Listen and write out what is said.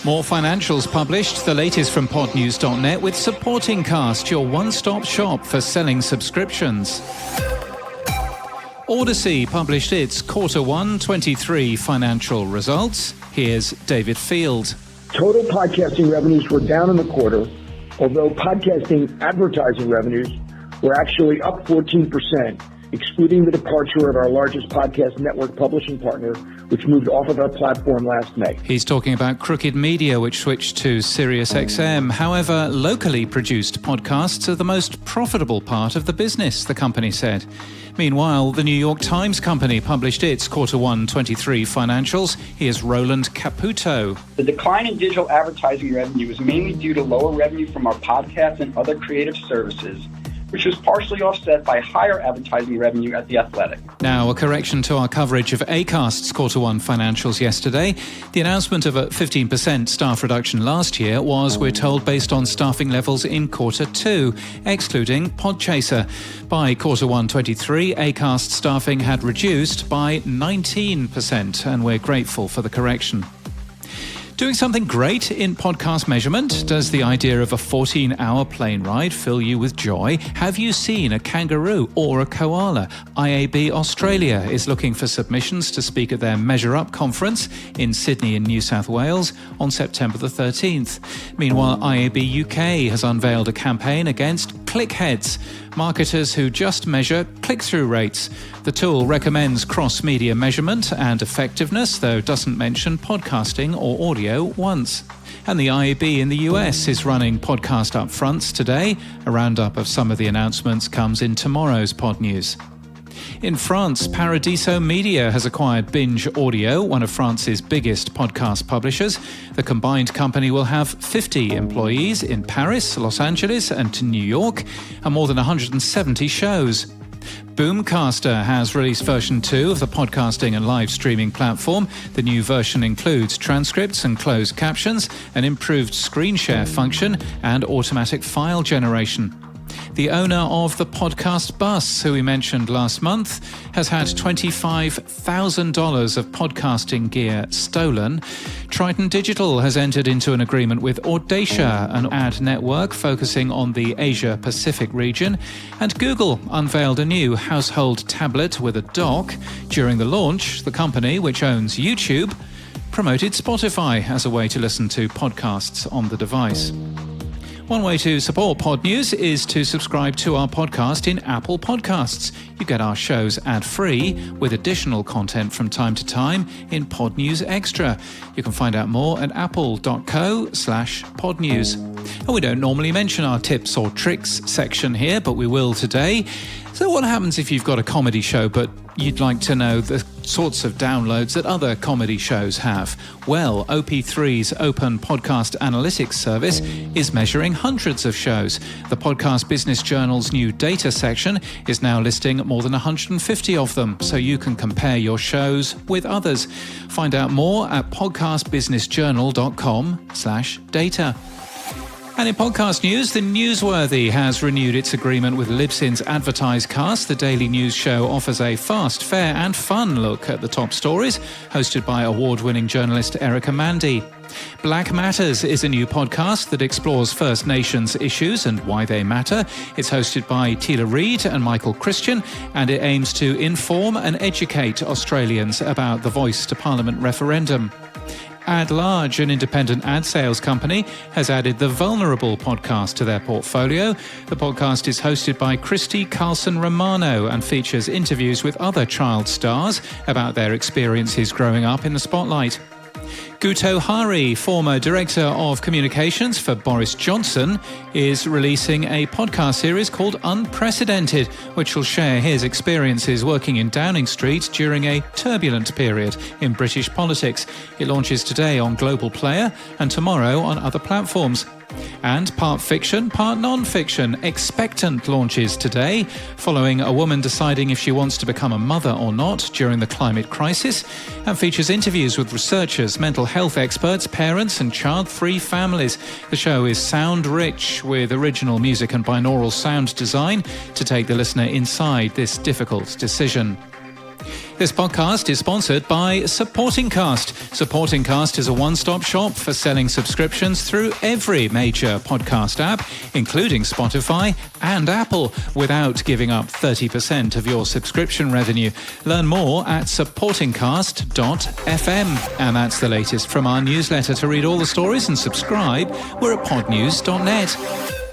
More financials published, the latest from podnews.net with Supporting Cast, your one-stop shop for selling subscriptions. Odyssey published its Q1 23 financial results. Here's David Field. Total podcasting revenues were down in the quarter, although podcasting advertising revenues were actually up 14%, excluding the departure of our largest podcast network publishing partner, which moved off of our platform last May. He's talking about Crooked Media, which switched to SiriusXM. However, locally produced podcasts are the most profitable part of the business, the company said. Meanwhile, the New York Times Company published its Q1 23 financials. Here's Roland Caputo. The decline in digital advertising revenue is mainly due to lower revenue from our podcasts and other creative services, which was partially offset by higher advertising revenue at The Athletic. Now, a correction to our coverage of Acast's Q1 financials yesterday. The announcement of a 15% staff reduction last year was, we're told, based on staffing levels in Q2, excluding Podchaser. By Q1 23, Acast staffing had reduced by 19%, and we're grateful for the correction. Doing something great in podcast measurement? Does the idea of a 14-hour plane ride fill you with joy? Have you seen a kangaroo or a koala? IAB Australia is looking for submissions to speak at their Measure Up conference in Sydney in New South Wales on September the 13th. Meanwhile, IAB UK has unveiled a campaign against clickheads, marketers who just measure click-through rates. The tool recommends cross-media measurement and effectiveness, though doesn't mention podcasting or audio once. And the IAB in the US is running Podcast Upfronts today. A roundup of some of the announcements comes in tomorrow's Pod News. In France, Paradiso Media has acquired Binge Audio, one of France's biggest podcast publishers. The combined company will have 50 employees in Paris, Los Angeles, and New York, and more than 170 shows. Boomcaster has released version 2 of the podcasting and live streaming platform. The new version includes transcripts and closed captions, an improved screen share function, and automatic file generation. The owner of the podcast bus, who we mentioned last month, has had $25,000 of podcasting gear stolen. Triton Digital has entered into an agreement with Audacia, an ad network focusing on the Asia-Pacific region. And Google unveiled a new household tablet with a dock. During the launch, the company, which owns YouTube, promoted Spotify as a way to listen to podcasts on the device. One way to support Pod News is to subscribe to our podcast in Apple Podcasts. You get our shows ad-free with additional content from time to time in Pod News Extra. You can find out more at apple.co/podnews. And we don't normally mention our tips or tricks section here, but we will today. So what happens if you've got a comedy show but you'd like to know the sorts of downloads that other comedy shows have? Well, OP3's Open Podcast Analytics service is measuring hundreds of shows. The Podcast Business Journal's new data section is now listing more than 150 of them, so you can compare your shows with others. Find out more at podcastbusinessjournal.com/data. And in podcast news, The Newsworthy has renewed its agreement with Libsyn's AdvertiseCast. The daily news show offers a fast, fair and fun look at the top stories, hosted by award-winning journalist Erica Mandy. Black Matters is a new podcast that explores First Nations issues and why they matter. It's hosted by Tila Reid and Michael Christian, and it aims to inform and educate Australians about the Voice to Parliament referendum. Ad Large, an independent ad sales company, has added the Vulnerable podcast to their portfolio. The podcast is hosted by Christy Carlson Romano and features interviews with other child stars about their experiences growing up in the spotlight. Guto Hari, former Director of Communications for Boris Johnson, is releasing a podcast series called Unprecedented, which will share his experiences working in Downing Street during a turbulent period in British politics. It launches today on Global Player and tomorrow on other platforms. And part fiction, part non-fiction, Expectant launches today, following a woman deciding if she wants to become a mother or not during the climate crisis, and features interviews with researchers, mental health experts, parents and child-free families. The show is sound-rich with original music and binaural sound design to take the listener inside this difficult decision. This podcast is sponsored by Supporting Cast. Supporting Cast is a one-stop shop for selling subscriptions through every major podcast app, including Spotify and Apple, without giving up 30% of your subscription revenue. Learn more at supportingcast.fm. And that's the latest from our newsletter. To read all the stories and subscribe, we're at podnews.net.